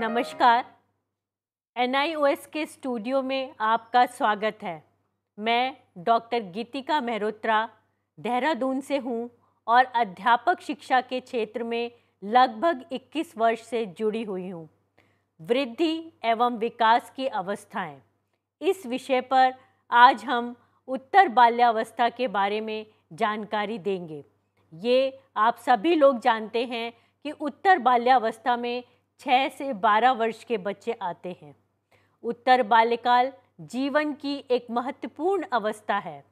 नमस्कार। NIOS के studio में आपका स्वागत है। मैं डॉक्टर गीतिका मेहरोत्रा देहरादून से हूँ और अध्यापक शिक्षा के क्षेत्र में लगभग 21 वर्ष से जुड़ी हुई हूँ। वृद्धि एवं विकास की अवस्थाएं, इस विषय पर आज हम उत्तर बाल्यावस्था के बारे में जानकारी देंगे। ये आप सभी लोग जानते हैं कि उत्तर बाल्यावस्था में 6 से 12 वर्ष के बच्चे आते हैं। उत्तर बाल्यकाल जीवन की एक महत्वपूर्ण अवस्था है।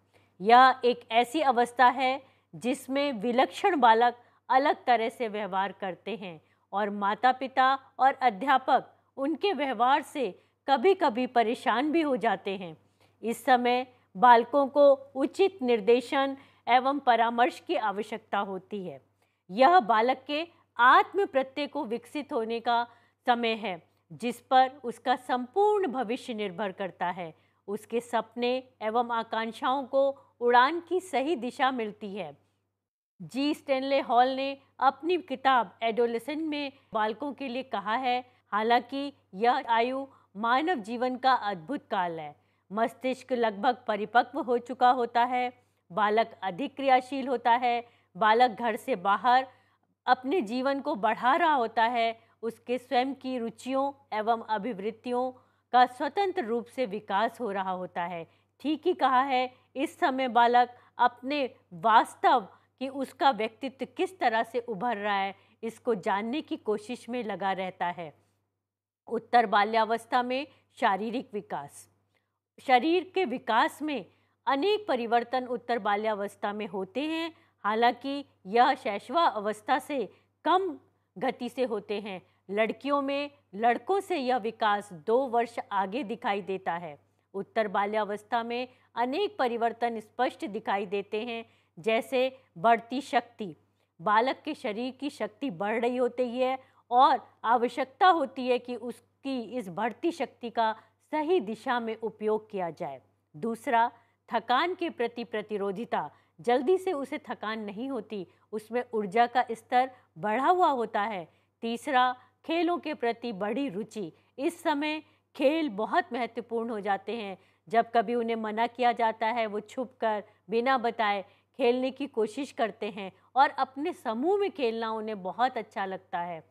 यह एक ऐसी अवस्था है जिसमें विलक्षण बालक अलग तरह से व्यवहार करते हैं और माता पिता और अध्यापक उनके व्यवहार से कभी कभी परेशान भी हो जाते हैं। इस समय बालकों को उचित निर्देशन एवं परामर्श की आवश्यकता होती है। यह बालक के आत्म प्रत्यय को विकसित होने का समय है, जिस पर उसका संपूर्ण भविष्य निर्भर करता है। उसके सपने एवं आकांक्षाओं को उड़ान की सही दिशा मिलती है। जी स्टैनले हॉल ने अपनी किताब एडोलेसेंट में बालकों के लिए कहा है, हालांकि यह आयु मानव जीवन का अद्भुत काल है। मस्तिष्क लगभग परिपक्व हो चुका होता है, बालक अधिक क्रियाशील होता है, बालक घर से बाहर अपने जीवन को बढ़ा रहा होता है, उसके स्वयं की रुचियों एवं अभिवृत्तियों का स्वतंत्र रूप से विकास हो रहा होता है। ठीक ही कहा है, इस समय बालक अपने वास्तव कि उसका व्यक्तित्व किस तरह से उभर रहा है, इसको जानने की कोशिश में लगा रहता है। उत्तर बाल्यावस्था में शारीरिक विकास, शरीर के विकास में अनेक परिवर्तन उत्तर बाल्यावस्था में होते हैं। हालांकि यह शैशवा अवस्था से कम गति से होते हैं। लड़कियों में लड़कों से यह विकास 2 वर्ष आगे दिखाई देता है। उत्तर बाल्यावस्था में अनेक परिवर्तन स्पष्ट दिखाई देते हैं, जैसे बढ़ती शक्ति, बालक के शरीर की शक्ति बढ़ रही होती है और आवश्यकता होती है कि उसकी इस बढ़ती शक्ति का सही दिशा में उपयोग किया जाए। दूसरा, थकान के प्रति प्रतिरोधिता, जल्दी से उसे थकान नहीं होती, उसमें ऊर्जा का स्तर बढ़ा हुआ होता है। तीसरा, खेलों के प्रति बड़ी रुचि, इस समय खेल बहुत महत्वपूर्ण हो जाते हैं। जब कभी उन्हें मना किया जाता है, वो छुपकर बिना बताए खेलने की कोशिश करते हैं और अपने समूह में खेलना उन्हें बहुत अच्छा लगता है।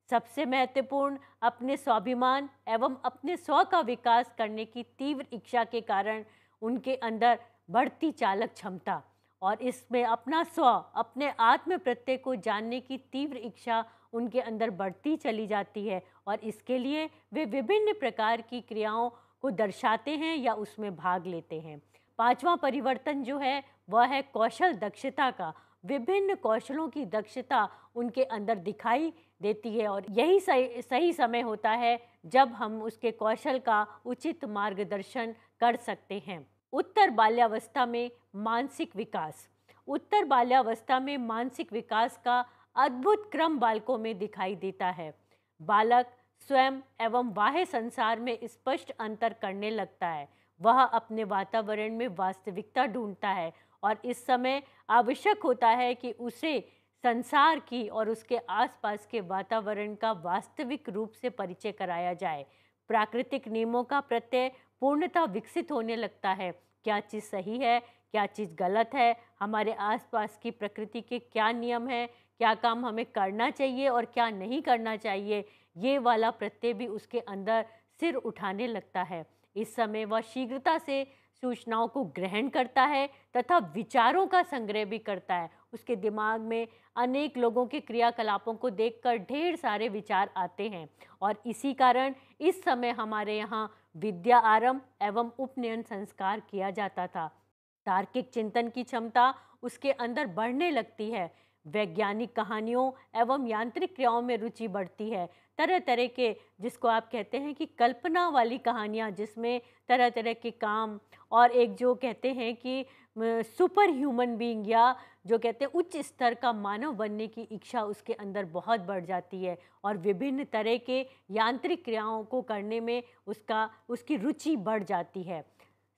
सबसे महत्वपूर्ण, अपने स्वाभिमान एवं अपने स्व का विकास करने की तीव्र इच्छा के कारण उनके अंदर बढ़ती चालक क्षमता और इसमें अपना स्व, अपने आत्म प्रत्यय को जानने की तीव्र इच्छा उनके अंदर बढ़ती चली जाती है और इसके लिए वे विभिन्न प्रकार की क्रियाओं को दर्शाते हैं या उसमें भाग लेते हैं। 5वां परिवर्तन जो है वह है कौशल दक्षता का। विभिन्न कौशलों की दक्षता उनके अंदर दिखाई देती है और यही सही समय होता है जब हम उसके कौशल का उचित मार्गदर्शन कर सकते हैं। उत्तर बाल्यावस्था में मानसिक विकास, उत्तर बाल्यावस्था में मानसिक विकास का अद्भुत क्रम बालकों में दिखाई देता है। बालक स्वयं एवं बाह्य संसार में स्पष्ट अंतर करने लगता है। वह अपने वातावरण में वास्तविकता ढूंढता है और इस समय आवश्यक होता है कि उसे संसार की और उसके आसपास के वातावरण का वास्तविक रूप से परिचय कराया जाए। प्राकृतिक नियमों का प्रत्यय पूर्णतः विकसित होने लगता है। क्या चीज़ सही है, क्या चीज़ गलत है, हमारे आसपास की प्रकृति के क्या नियम हैं, क्या काम हमें करना चाहिए और क्या नहीं करना चाहिए, ये वाला प्रत्यय भी उसके अंदर सिर उठाने लगता है। इस समय वह शीघ्रता से सूचनाओं को ग्रहण करता है तथा विचारों का संग्रह भी करता है। उसके दिमाग में अनेक लोगों के क्रियाकलापों को देखकर ढेर सारे विचार आते हैं और इसी कारण इस समय हमारे यहाँ विद्या आरंभ एवं उपनयन संस्कार किया जाता था। तार्किक चिंतन की क्षमता उसके अंदर बढ़ने लगती है। वैज्ञानिक कहानियों एवं यांत्रिक क्रियाओं में रुचि बढ़ती है। तरह तरह के, जिसको आप कहते हैं कि कल्पना वाली कहानियाँ, जिसमें तरह तरह के काम और एक जो कहते हैं कि सुपर ह्यूमन बीइंग या जो कहते हैं उच्च स्तर का मानव बनने की इच्छा उसके अंदर बहुत बढ़ जाती है और विभिन्न तरह के यांत्रिक क्रियाओं को करने में उसकी रुचि बढ़ जाती है।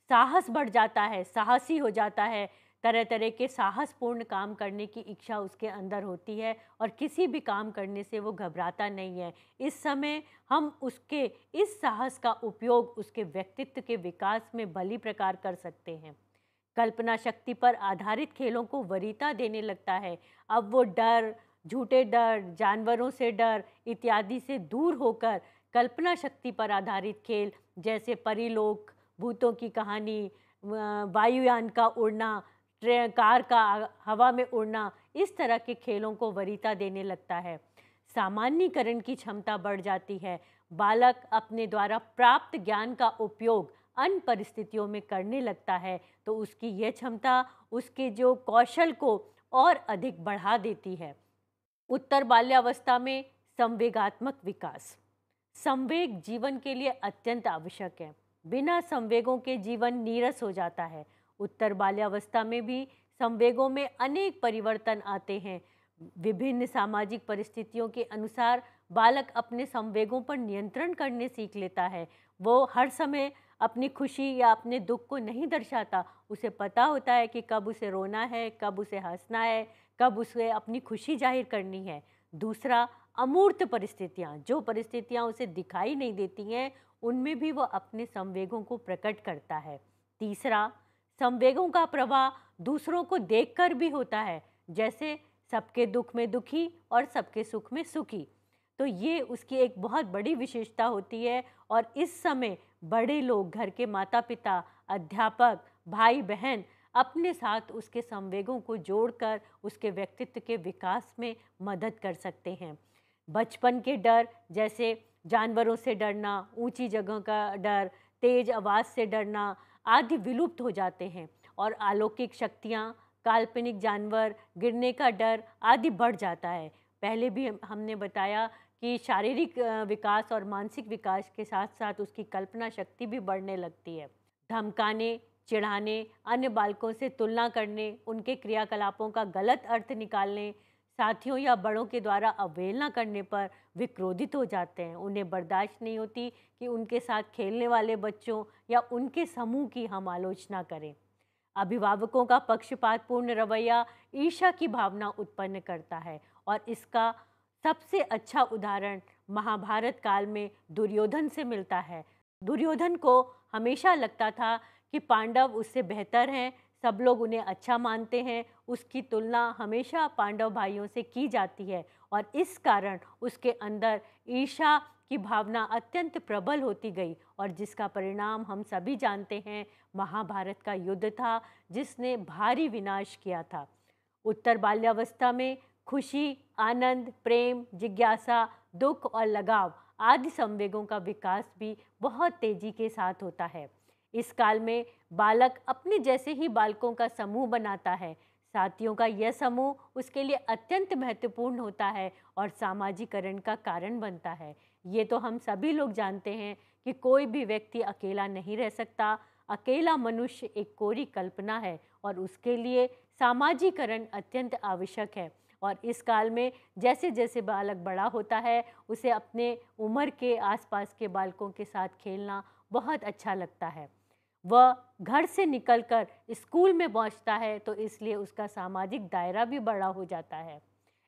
साहस बढ़ जाता है, साहसी हो जाता है। तरह तरह के साहसपूर्ण काम करने की इच्छा उसके अंदर होती है और किसी भी काम करने से वो घबराता नहीं है। इस समय हम उसके इस साहस का उपयोग उसके व्यक्तित्व के विकास में भली प्रकार कर सकते हैं। कल्पना शक्ति पर आधारित खेलों को वरीयता देने लगता है। अब वो डर, झूठे डर, जानवरों से डर इत्यादि से दूर होकर कल्पना शक्ति पर आधारित खेल जैसे परीलोक, भूतों की कहानी, वायुयान का उड़ना, कार का हवा में उड़ना, इस तरह के खेलों को वरीयता देने लगता है। सामान्यीकरण की क्षमता बढ़ जाती है। बालक अपने द्वारा प्राप्त ज्ञान का उपयोग अन्य परिस्थितियों में करने लगता है, तो उसकी यह क्षमता उसके जो कौशल को और अधिक बढ़ा देती है। उत्तर बाल्यावस्था में संवेगात्मक विकास। संवेग जीवन के लिए अत्यंत आवश्यक है। बिना संवेगों के जीवन नीरस हो जाता है। उत्तर बाल्यावस्था में भी संवेगों में अनेक परिवर्तन आते हैं। विभिन्न सामाजिक परिस्थितियों के अनुसार बालक अपने संवेगों पर नियंत्रण करने सीख लेता है। वो हर समय अपनी खुशी या अपने दुख को नहीं दर्शाता। उसे पता होता है कि कब उसे रोना है, कब उसे हंसना है, कब उसे अपनी खुशी जाहिर करनी है। दूसरा, अमूर्त परिस्थितियाँ, जो परिस्थितियाँ उसे दिखाई नहीं देती हैं, उनमें भी वो अपने संवेगों को प्रकट करता है। तीसरा, संवेगों का प्रवाह दूसरों को देखकर भी होता है, जैसे सबके दुख में दुखी और सबके सुख में सुखी। तो ये उसकी एक बहुत बड़ी विशेषता होती है और इस समय बड़े लोग, घर के माता पिता, अध्यापक, भाई बहन अपने साथ उसके संवेगों को जोड़कर उसके व्यक्तित्व के विकास में मदद कर सकते हैं। बचपन के डर जैसे जानवरों से डरना, ऊंची जगह का डर, तेज आवाज़ से डरना आदि विलुप्त हो जाते हैं और अलौकिक शक्तियाँ, काल्पनिक जानवर, गिरने का डर आदि बढ़ जाता है। पहले भी हमने बताया कि शारीरिक विकास और मानसिक विकास के साथ साथ उसकी कल्पना शक्ति भी बढ़ने लगती है। धमकाने, चिढ़ाने, अन्य बालकों से तुलना करने, उनके क्रियाकलापों का गलत अर्थ निकालने, साथियों या बड़ों के द्वारा अवहेलना करने पर वे क्रोधित हो जाते हैं। उन्हें बर्दाश्त नहीं होती कि उनके साथ खेलने वाले बच्चों या उनके समूह की हम आलोचना करें। अभिभावकों का पक्षपातपूर्ण रवैया ईर्ष्या की भावना उत्पन्न करता है और इसका सबसे अच्छा उदाहरण महाभारत काल में दुर्योधन से मिलता है। दुर्योधन को हमेशा लगता था कि पांडव उससे बेहतर हैं, सब लोग उन्हें अच्छा मानते हैं। उसकी तुलना हमेशा पांडव भाइयों से की जाती है और इस कारण उसके अंदर ईर्ष्या की भावना अत्यंत प्रबल होती गई और जिसका परिणाम हम सभी जानते हैं, महाभारत का युद्ध था जिसने भारी विनाश किया था। उत्तर बाल्यावस्था में खुशी, आनंद, प्रेम, जिज्ञासा, दुख और लगाव आदि संवेगों का विकास भी बहुत तेजी के साथ होता है। इस काल में बालक अपने जैसे ही बालकों का समूह बनाता है। साथियों का यह समूह उसके लिए अत्यंत महत्वपूर्ण होता है और सामाजिकरण का कारण बनता है। ये तो हम सभी लोग जानते हैं कि कोई भी व्यक्ति अकेला नहीं रह सकता। अकेला मनुष्य एक कोरी कल्पना है और उसके लिए सामाजिकरण अत्यंत आवश्यक है। और इस काल में जैसे जैसे बालक बड़ा होता है, उसे अपने उम्र के आसपास के बालकों के साथ खेलना बहुत अच्छा लगता है। वह घर से निकलकर स्कूल में पहुंचता है तो इसलिए उसका सामाजिक दायरा भी बड़ा हो जाता है।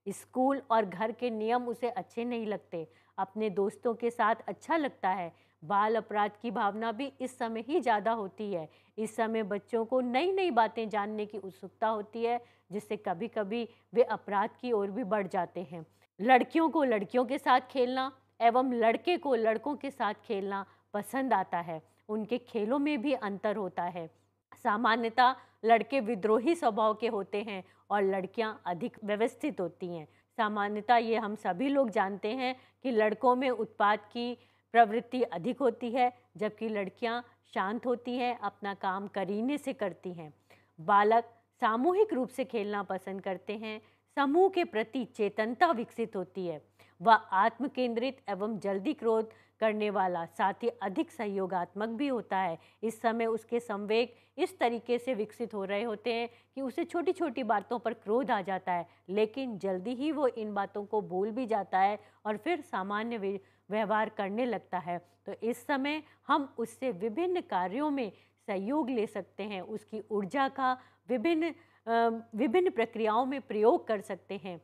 स्कूल और घर के नियम उसे अच्छे नहीं लगते, अपने दोस्तों के साथ अच्छा लगता है। बाल अपराध की भावना भी इस समय ही ज़्यादा होती है। इस समय बच्चों को नई नई बातें जानने की उत्सुकता होती है, जिससे कभी कभी वे अपराध की ओर भी बढ़ जाते हैं। लड़कियों को लड़कियों के साथ खेलना एवं लड़के को लड़कों के साथ खेलना पसंद आता है। उनके खेलों में भी अंतर होता है। सामान्यतः लड़के विद्रोही स्वभाव के होते हैं और लड़कियां अधिक व्यवस्थित होती हैं। सामान्यतः ये हम सभी लोग जानते हैं कि लड़कों में उत्पात की प्रवृत्ति अधिक होती है, जबकि लड़कियां शांत होती हैं, अपना काम करीने से करती हैं। बालक सामूहिक रूप से खेलना पसंद करते हैं। समूह के प्रति चेतनता विकसित होती है। वह आत्म केंद्रित एवं जल्दी क्रोध करने वाला, साथ ही अधिक सहयोगात्मक भी होता है। इस समय उसके संवेग इस तरीके से विकसित हो रहे होते हैं कि उसे छोटी छोटी बातों पर क्रोध आ जाता है, लेकिन जल्दी ही वो इन बातों को भूल भी जाता है और फिर सामान्य व्यवहार करने लगता है। तो इस समय हम उससे विभिन्न कार्यों में सहयोग ले सकते हैं, उसकी ऊर्जा का विभिन्न प्रक्रियाओं में प्रयोग कर सकते हैं।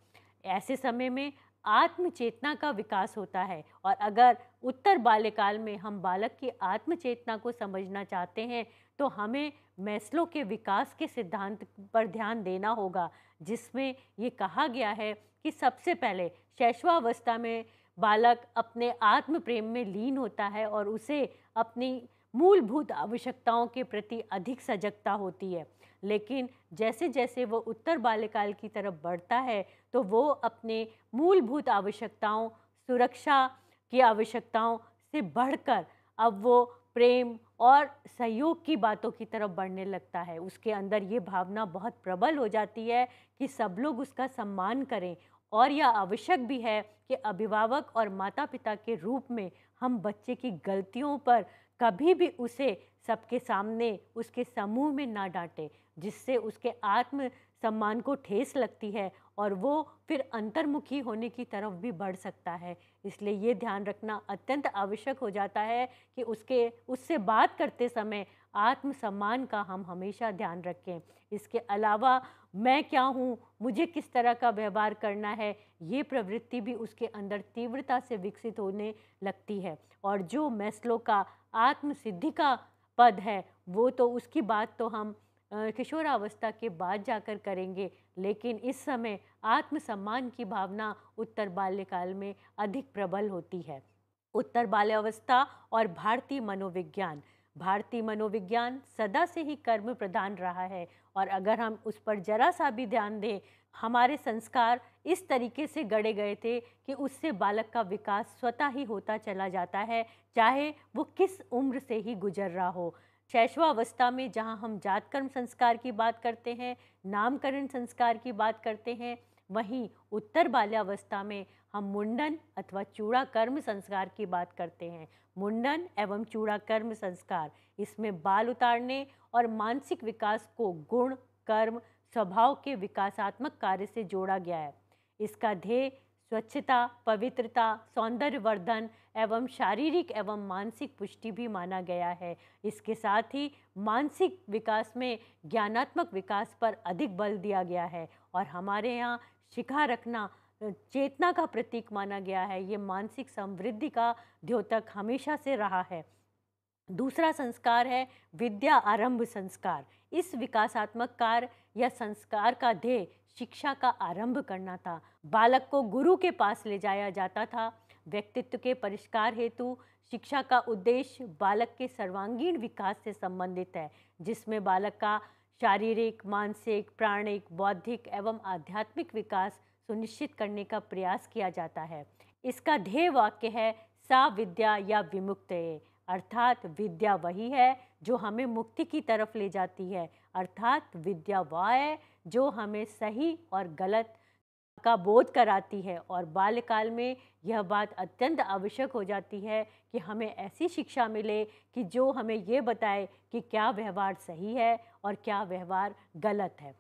ऐसे समय में आत्म चेतना का विकास होता है। और अगर उत्तर बाल्यकाल में हम बालक की आत्म चेतना को समझना चाहते हैं तो हमें मैस्लो के विकास के सिद्धांत पर ध्यान देना होगा, जिसमें ये कहा गया है कि सबसे पहले शैशवावस्था में बालक अपने आत्म प्रेम में लीन होता है और उसे अपनी मूलभूत आवश्यकताओं के प्रति अधिक सजगता होती है। लेकिन जैसे जैसे वो उत्तर बाल्यकाल की तरफ बढ़ता है तो वो अपने मूलभूत आवश्यकताओं, सुरक्षा की आवश्यकताओं से बढ़कर अब वो प्रेम और सहयोग की बातों की तरफ बढ़ने लगता है। उसके अंदर ये भावना बहुत प्रबल हो जाती है कि सब लोग उसका सम्मान करें, और यह आवश्यक भी है कि अभिभावक और माता पिता के रूप में हम बच्चे की गलतियों पर कभी भी उसे सबके सामने, उसके समूह में ना डांटें, जिससे उसके आत्म सम्मान को ठेस लगती है और वो फिर अंतर्मुखी होने की तरफ भी बढ़ सकता है। इसलिए ये ध्यान रखना अत्यंत आवश्यक हो जाता है कि उससे बात करते समय आत्म सम्मान का हम हमेशा ध्यान रखें। इसके अलावा मैं क्या हूँ, मुझे किस तरह का व्यवहार करना है, ये प्रवृत्ति भी उसके अंदर तीव्रता से विकसित होने लगती है। और जो मैस्लो का आत्म सिद्धि का पद है वो तो उसकी बात तो हम किशोरावस्था के बाद जाकर करेंगे, लेकिन इस समय आत्मसम्मान की भावना उत्तर बाल्यकाल में अधिक प्रबल होती है। उत्तर बाल्यावस्था और भारतीय मनोविज्ञान सदा से ही कर्म प्रधान रहा है, और अगर हम उस पर जरा सा भी ध्यान दें, हमारे संस्कार इस तरीके से गढ़े गए थे कि उससे बालक का विकास स्वतः ही होता चला जाता है, चाहे वो किस उम्र से ही गुजर रहा हो। शैशवावस्था में जहाँ हम जात कर्म संस्कार की बात करते हैं, नामकरण संस्कार की बात करते हैं, वहीं उत्तर बाल्यावस्था में हम मुंडन अथवा चूड़ा कर्म संस्कार की बात करते हैं। मुंडन एवं चूड़ा कर्म संस्कार, इसमें बाल उतारने और मानसिक विकास को गुण, कर्म, स्वभाव के विकासात्मक कार्य से जोड़ा गया है। इसका ध्येय स्वच्छता, पवित्रता, सौंदर्यवर्धन एवं शारीरिक एवं मानसिक पुष्टि भी माना गया है। इसके साथ ही मानसिक विकास में ज्ञानात्मक विकास पर अधिक बल दिया गया है, और हमारे यहाँ शिखा रखना चेतना का प्रतीक माना गया है। ये मानसिक समृद्धि का द्योतक हमेशा से रहा है। दूसरा संस्कार है विद्या आरंभ संस्कार। इस विकासात्मक कार्य या संस्कार का ध्येय शिक्षा का आरंभ करना था। बालक को गुरु के पास ले जाया जाता था। व्यक्तित्व के परिष्कार हेतु शिक्षा का उद्देश्य बालक के सर्वांगीण विकास से संबंधित है, जिसमें बालक का शारीरिक, मानसिक, प्राणिक, बौद्धिक एवं आध्यात्मिक विकास सुनिश्चित करने का प्रयास किया जाता है। इसका ध्येय वाक्य है सा विद्या या विमुक्तये, अर्थात विद्या वही है जो हमें मुक्ति की तरफ ले जाती है, अर्थात विद्या वह है जो हमें सही और गलत का बोध कराती है। और बाल्यकाल में यह बात अत्यंत आवश्यक हो जाती है कि हमें ऐसी शिक्षा मिले कि जो हमें ये बताए कि क्या व्यवहार सही है और क्या व्यवहार गलत है।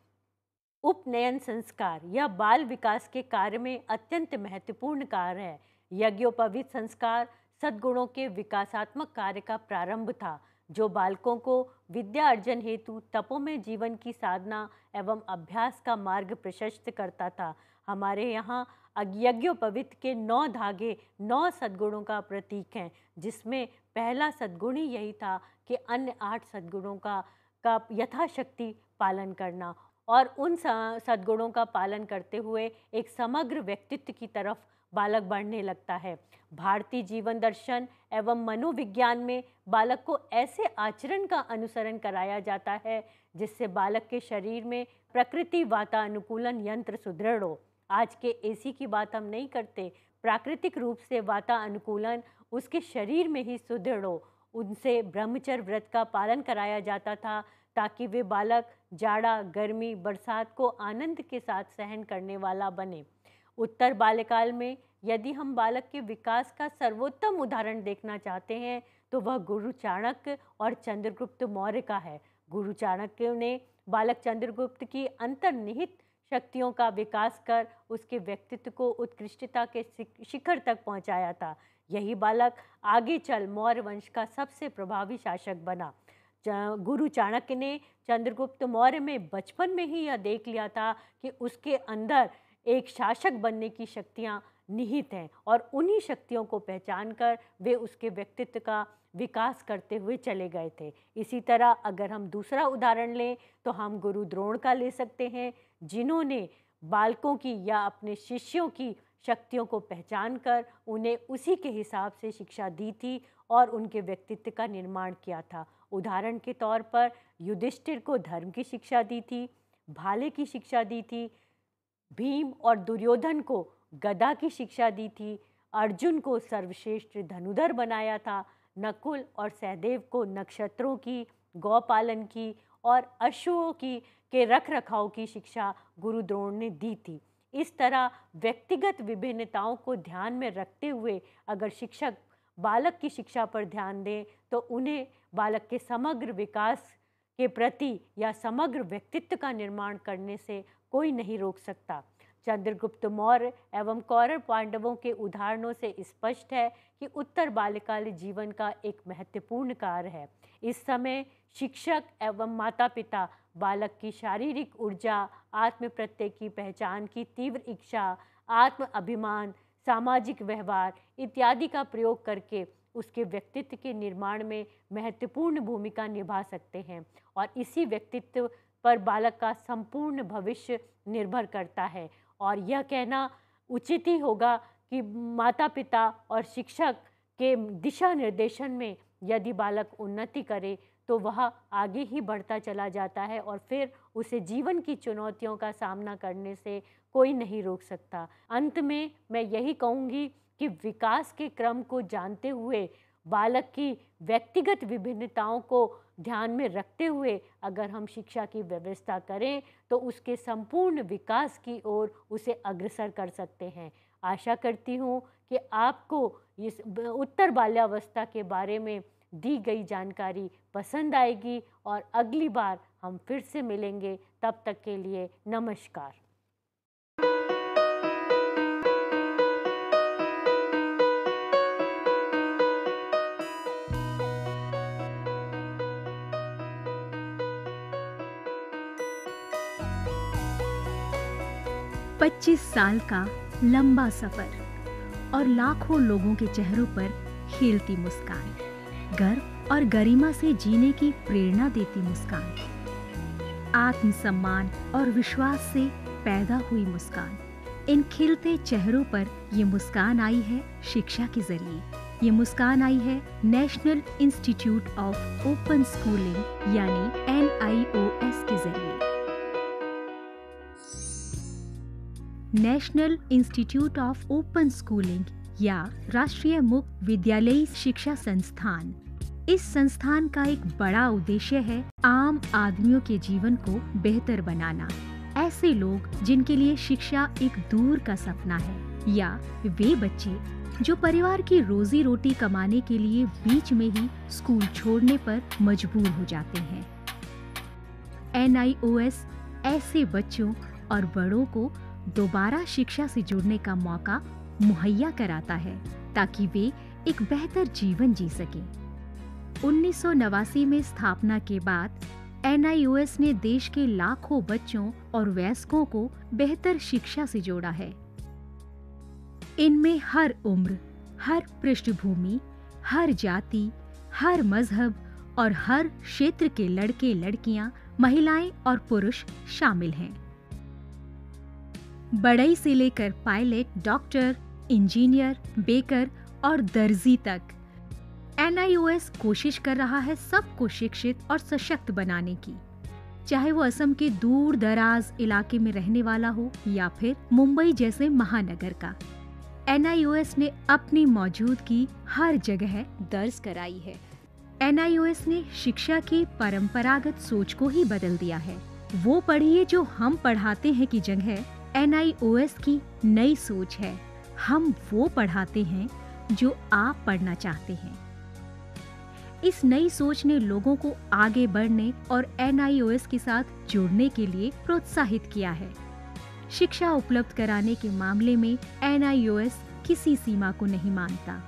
उपनयन संस्कार यह बाल विकास के कार्य में अत्यंत महत्वपूर्ण कार्य है। यज्ञोपवीत संस्कार सद्गुणों के विकासात्मक कार्य का प्रारंभ था, जो बालकों को विद्या अर्जन हेतु तपों में जीवन की साधना एवं अभ्यास का मार्ग प्रशस्त करता था। हमारे यहाँ यज्ञोपवीत के 9 धागे 9 सद्गुणों का प्रतीक हैं, जिसमें पहला सद्गुण ही यही था कि अन्य 8 सद्गुणों का यथाशक्ति पालन करना, और उन सद्गुणों का पालन करते हुए एक समग्र व्यक्तित्व की तरफ बालक बढ़ने लगता है। भारतीय जीवन दर्शन एवं मनोविज्ञान में बालक को ऐसे आचरण का अनुसरण कराया जाता है जिससे बालक के शरीर में प्रकृति वातानुकूलन यंत्र सुदृढ़ हो। आज के एसी की बात हम नहीं करते, प्राकृतिक रूप से वातानुकूलन उसके शरीर में ही सुदृढ़ हो। उनसे ब्रह्मचर्य व्रत का पालन कराया जाता था ताकि वे बालक जाड़ा, गर्मी, बरसात को आनंद के साथ सहन करने वाला बने। उत्तर बाल्यकाल में यदि हम बालक के विकास का सर्वोत्तम उदाहरण देखना चाहते हैं तो वह गुरु चाणक्य और चंद्रगुप्त मौर्य का है। गुरु चाणक्य ने बालक चंद्रगुप्त की अंतर्निहित शक्तियों का विकास कर उसके व्यक्तित्व को उत्कृष्टता के शिखर तक पहुंचाया था। यही बालक आगे चल मौर्य वंश का सबसे प्रभावी शासक बना। गुरु चाणक्य ने चंद्रगुप्त मौर्य में बचपन में ही यह देख लिया था कि उसके अंदर एक शासक बनने की शक्तियाँ निहित हैं और उन्हीं शक्तियों को पहचान कर वे उसके व्यक्तित्व का विकास करते हुए चले गए थे। इसी तरह अगर हम दूसरा उदाहरण लें तो हम गुरु द्रोण का ले सकते हैं, जिन्होंने बालकों की या अपने शिष्यों की शक्तियों को पहचान कर उन्हें उसी के हिसाब से शिक्षा दी थी और उनके व्यक्तित्व का निर्माण किया था। उदाहरण के तौर पर युधिष्ठिर को धर्म की शिक्षा दी थी, भाले की शिक्षा दी थी, भीम और दुर्योधन को गदा की शिक्षा दी थी, अर्जुन को सर्वश्रेष्ठ धनुधर बनाया था, नकुल और सहदेव को नक्षत्रों की, गौपालन की और अश्वों की के रख रखाव की शिक्षा गुरु द्रोण ने दी थी। इस तरह व्यक्तिगत विभिन्नताओं को ध्यान में रखते हुए अगर शिक्षक बालक की शिक्षा पर ध्यान दें तो उन्हें बालक के समग्र विकास के प्रति या समग्र व्यक्तित्व का निर्माण करने से कोई नहीं रोक सकता। चंद्रगुप्त मौर्य एवं कौरव पांडवों के उदाहरणों से स्पष्ट है कि उत्तर बाल्यकाल जीवन का एक महत्वपूर्ण कार्य है। इस समय शिक्षक एवं माता पिता बालक की शारीरिक ऊर्जा, आत्म प्रत्यय की पहचान की तीव्र इच्छा, आत्म अभिमान, सामाजिक व्यवहार इत्यादि का प्रयोग करके उसके व्यक्तित्व के निर्माण में महत्वपूर्ण भूमिका निभा सकते हैं और इसी व्यक्तित्व पर बालक का संपूर्ण भविष्य निर्भर करता है। और यह कहना उचित ही होगा कि माता पिता और शिक्षक के दिशा निर्देशन में यदि बालक उन्नति करे तो वह आगे ही बढ़ता चला जाता है और फिर उसे जीवन की चुनौतियों का सामना करने से कोई नहीं रोक सकता। अंत में मैं यही कहूँगी कि विकास के क्रम को जानते हुए बालक की व्यक्तिगत विभिन्नताओं को ध्यान में रखते हुए अगर हम शिक्षा की व्यवस्था करें तो उसके संपूर्ण विकास की ओर उसे अग्रसर कर सकते हैं। आशा करती हूँ कि आपको इस उत्तर बाल्यावस्था के बारे में दी गई जानकारी पसंद आएगी और अगली बार हम फिर से मिलेंगे। तब तक के लिए नमस्कार। 25 साल का लंबा सफर और लाखों लोगों के चेहरों पर खिलती मुस्कान, गर्व और गरिमा से जीने की प्रेरणा देती मुस्कान, आत्मसम्मान और विश्वास से पैदा हुई मुस्कान। इन खिलते चेहरों पर ये मुस्कान आई है शिक्षा के जरिए। ये मुस्कान आई है national institute of open schooling यानी NIOS के जरिए। National institute of open schooling या राष्ट्रीय मुक्त विद्यालयी शिक्षा संस्थान, इस संस्थान का एक बड़ा उद्देश्य है आम आदमियों के जीवन को बेहतर बनाना। ऐसे लोग जिनके लिए शिक्षा एक दूर का सपना है या वे बच्चे जो परिवार की रोजी रोटी कमाने के लिए बीच में ही स्कूल छोड़ने पर मजबूर हो जाते हैं। NIOS ऐसे बच्चों और बड़ों को दोबारा शिक्षा से जुड़ने का मौका मुहैया कराता है ताकि वे एक बेहतर जीवन जी सकें। 1989 में स्थापना के बाद NIOS ने देश के लाखों बच्चों और वयस्कों को बेहतर शिक्षा से जोड़ा है। इनमें हर उम्र, हर पृष्ठभूमि, हर जाति, हर मजहब और हर क्षेत्र के लड़के लड़कियां, महिलाएं और पुरुष शामिल हैं। बढ़ई से लेकर पायलट, डॉक्टर, इंजीनियर, बेकर और दर्जी तक NIOS कोशिश कर रहा है सबको शिक्षित और सशक्त बनाने की, चाहे वो असम के दूर दराज इलाके में रहने वाला हो या फिर मुंबई जैसे महानगर का। NIOS ने अपनी मौजूदगी हर जगह दर्ज कराई है। NIOS ने शिक्षा की परंपरागत सोच को ही बदल दिया है। वो पढ़िए जो हम पढ़ाते हैं की जगह NIOS की नई सोच है, हम वो पढ़ाते हैं जो आप पढ़ना चाहते हैं। इस नई सोच ने लोगों को आगे बढ़ने और NIOS के साथ जुड़ने के लिए प्रोत्साहित किया है। शिक्षा उपलब्ध कराने के मामले में NIOS किसी सीमा को नहीं मानता,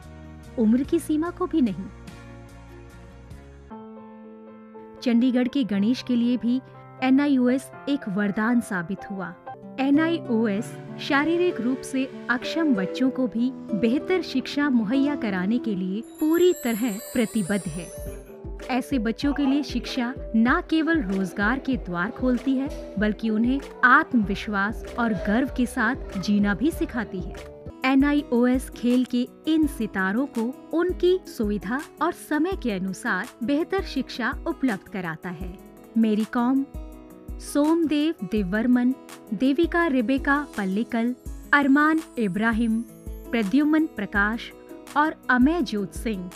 उम्र की सीमा को भी नहीं। चंडीगढ़ के गणेश के लिए भी NIOS एक वरदान साबित हुआ। NIOS शारीरिक रूप से अक्षम बच्चों को भी बेहतर शिक्षा मुहैया कराने के लिए पूरी तरह प्रतिबद्ध है। ऐसे बच्चों के लिए शिक्षा न केवल रोजगार के द्वार खोलती है, बल्कि उन्हें आत्मविश्वास और गर्व के साथ जीना भी सिखाती है। NIOS खेल के इन सितारों को उनकी सुविधा और समय के अनुसार बेहतर शिक्षा उपलब्ध कराता है। मेरी कॉम, सोमदेव देववर्मन, देविका रेबेका पल्लिकल, अरमान इब्राहिम, प्रद्युमन प्रकाश और अमयजोत सिंह।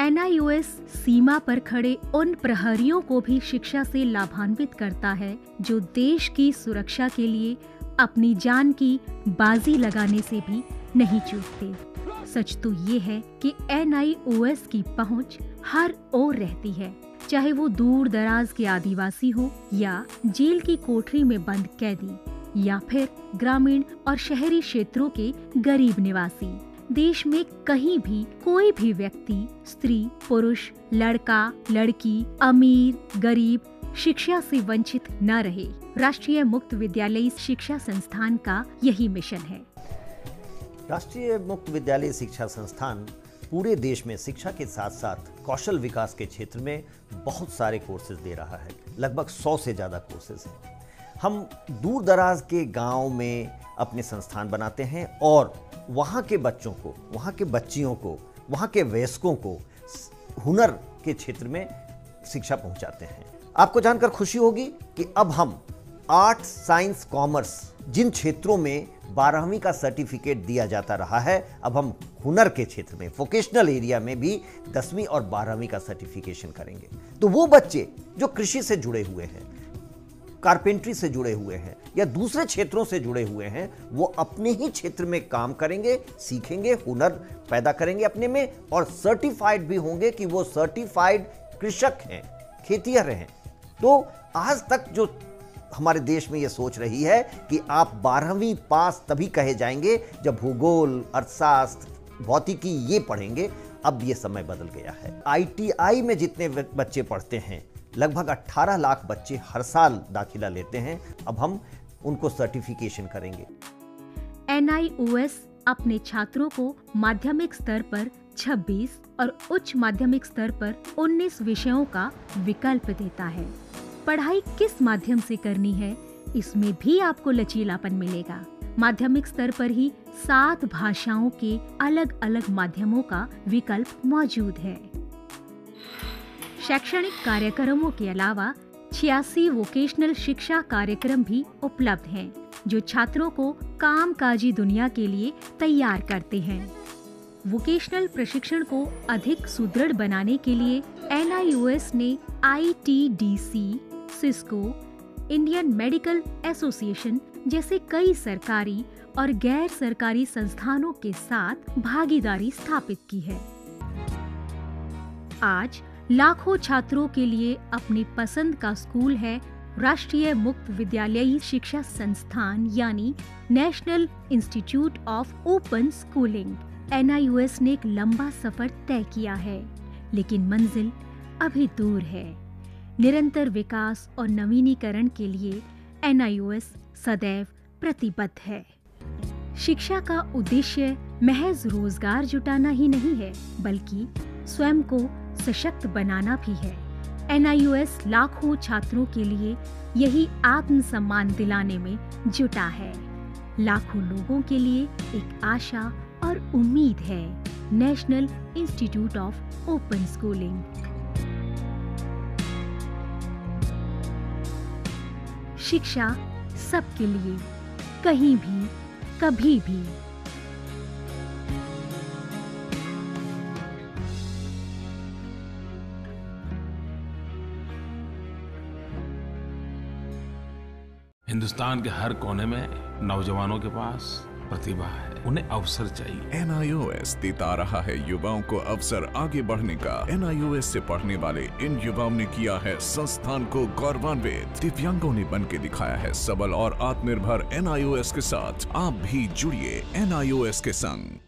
NIOS सीमा पर खड़े उन प्रहरियों को भी शिक्षा से लाभान्वित करता है जो देश की सुरक्षा के लिए अपनी जान की बाजी लगाने से भी नहीं चूकते। सच तो ये है कि NIOS की पहुंच हर ओर रहती है, चाहे वो दूर दराज के आदिवासी हो या जेल की कोठरी में बंद कैदी या फिर ग्रामीण और शहरी क्षेत्रों के गरीब निवासी। देश में कहीं भी कोई भी व्यक्ति, स्त्री, पुरुष, लड़का, लड़की, अमीर, गरीब शिक्षा से वंचित न रहे। राष्ट्रीय मुक्त विद्यालयी शिक्षा संस्थान का यही मिशन है। राष्ट्रीय मुक्त विद्यालय शिक्षा संस्थान पूरे देश में शिक्षा के साथ साथ कौशल विकास के क्षेत्र में बहुत सारे कोर्सेज दे रहा है। लगभग 100 से ज़्यादा कोर्सेज हैं। हम दूर दराज के गांव में अपने संस्थान बनाते हैं और वहाँ के बच्चों को, वहाँ के बच्चियों को, वहाँ के वयस्कों को हुनर के क्षेत्र में शिक्षा पहुँचाते हैं। आपको जानकर खुशी होगी कि अब हम आर्ट्स, साइंस, कॉमर्स जिन क्षेत्रों में 12वीं का सर्टिफिकेट दिया जाता रहा है, अब हम हुनर के क्षेत्र में, वोकेशनल एरिया में भी 10वीं और 12वीं का सर्टिफिकेशन करेंगे। तो वो बच्चे जो कृषि से जुड़े हुए हैं, कारपेंट्री से जुड़े हुए हैं या दूसरे क्षेत्रों से जुड़े हुए हैं, वो अपने ही क्षेत्र में काम करेंगे, सीखेंगे, हुनर पैदा करेंगे अपने में और सर्टिफाइड भी होंगे कि वो सर्टिफाइड कृषक हैं, खेतिहर हैं। तो आज तक जो हमारे देश में ये सोच रही है कि आप 12वीं पास तभी कहे जाएंगे जब भूगोल, अर्थशास्त्र, भौतिकी ये पढ़ेंगे, अब ये समय बदल गया है। ITI में जितने बच्चे पढ़ते हैं, लगभग 18 लाख बच्चे हर साल दाखिला लेते हैं। अब हम उनको सर्टिफिकेशन करेंगे। NIOS अपने छात्रों को माध्यमिक स्तर पर 26 और उच्च माध्यमिक स्तर पर 19 विषयों का विकल्प देता है। पढ़ाई किस माध्यम से करनी है, इसमें भी आपको लचीलापन मिलेगा। माध्यमिक स्तर पर ही 7 भाषाओं के अलग अलग माध्यमों का विकल्प मौजूद है। शैक्षणिक कार्यक्रमों के अलावा 86 वोकेशनल शिक्षा कार्यक्रम भी उपलब्ध हैं, जो छात्रों को कामकाजी दुनिया के लिए तैयार करते हैं। वोकेशनल प्रशिक्षण को अधिक सुदृढ़ बनाने के लिए NIOS ने ITDC, Cisco, Indian medical association जैसे कई सरकारी और गैर सरकारी संस्थानों के साथ भागीदारी स्थापित की है। आज लाखों छात्रों के लिए अपनी पसंद का स्कूल है राष्ट्रीय मुक्त विद्यालयी शिक्षा संस्थान यानी national institute of open schooling. NIOS ने एक लंबा सफर तय किया है, लेकिन मंजिल अभी दूर है। निरंतर विकास और नवीनीकरण के लिए NIOS सदैव प्रतिबद्ध है। शिक्षा का उद्देश्य महज रोजगार जुटाना ही नहीं है, बल्कि स्वयं को सशक्त बनाना भी है। NIOS लाखों छात्रों के लिए यही आत्मसम्मान दिलाने में जुटा है। लाखों लोगों के लिए एक आशा और उम्मीद है। National institute of open schooling. शिक्षा सबके लिए, कहीं भी, कभी भी। हिंदुस्तान के हर कोने में नौजवानों के पास प्रतिभा है, उन्हें अवसर चाहिए। NIOS देता रहा है युवाओं को अवसर आगे बढ़ने का। NIOS से पढ़ने वाले इन युवाओं ने किया है संस्थान को गौरवान्वित। दिव्यांगों ने बन के दिखाया है सबल और आत्मनिर्भर। NIOS के साथ आप भी जुड़िए NIOS के संग।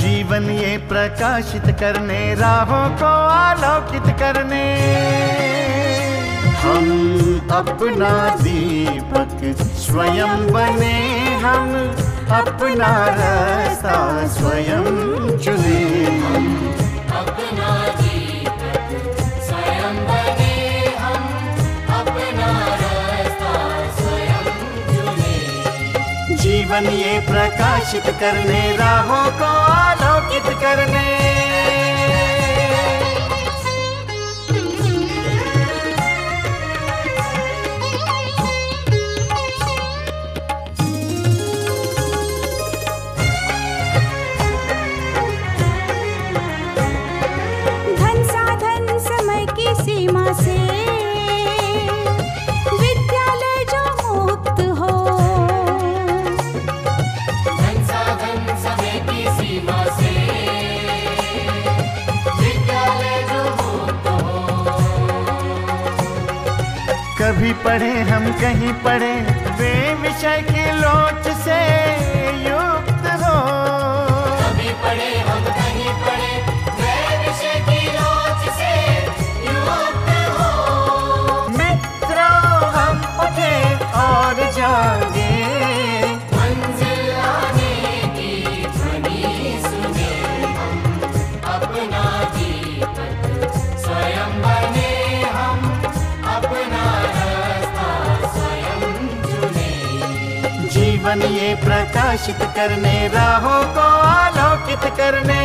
जीवन ये प्रकाशित करने, राहों को आलोकित करने। हम अपना दीपक स्वयं बने, हम अपना रास्ता स्वयं चुने। अपना दीपक स्वयं बने, हम अपना रास्ता स्वयं चुने। जीवन ये प्रकाशित करने, राहों को आलोकित करने। सीमा से विद्यालय जो मुक्त हो, धन साधन समय की सीमा से विद्यालय जो मुक्त हो। कभी पढ़े हम कहीं पढ़े, वे विषय की लोच से युक्त हो। कभी पढ़े हम कहीं पढ़े, वे विषय की लोच से और जागे, मंजिल आने की ध्वनि सुने। हम अपना दीपक स्वयं बने, हम अपना रास्ता स्वयं चुने। जीवन ये प्रकाशित करने, राहों को आलोकित करने।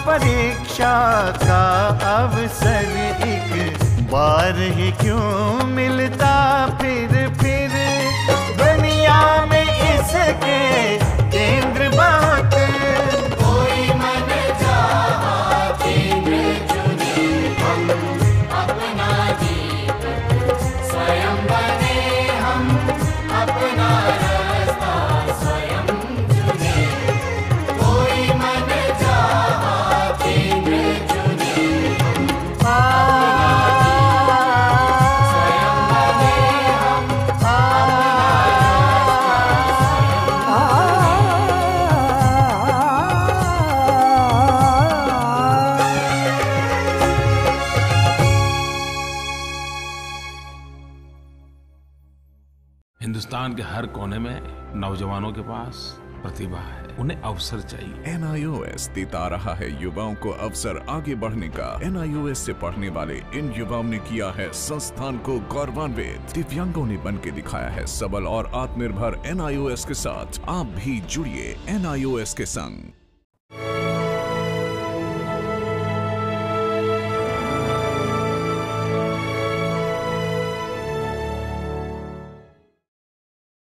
परीक्षा का अवसर एक बार ही क्यों मिलता फिर दुनिया में इसके केंद्र बात। कोई मन चाहा केंद्र चुने, हम अपना दीपक स्वयं बने, हम अपना रास्ता स्वयं चुने। कोई मन हिंदुस्तान के हर कोने में नौजवानों के पास प्रतिभा है, उन्हें अवसर चाहिए। NIOS देता रहा है युवाओं को अवसर आगे बढ़ने का। NIOS से पढ़ने वाले इन युवाओं ने किया है संस्थान को गौरवान्वित। दिव्यांगों ने बन के दिखाया है सबल और आत्मनिर्भर। NIOS के साथ आप भी जुड़िए NIOS के संग।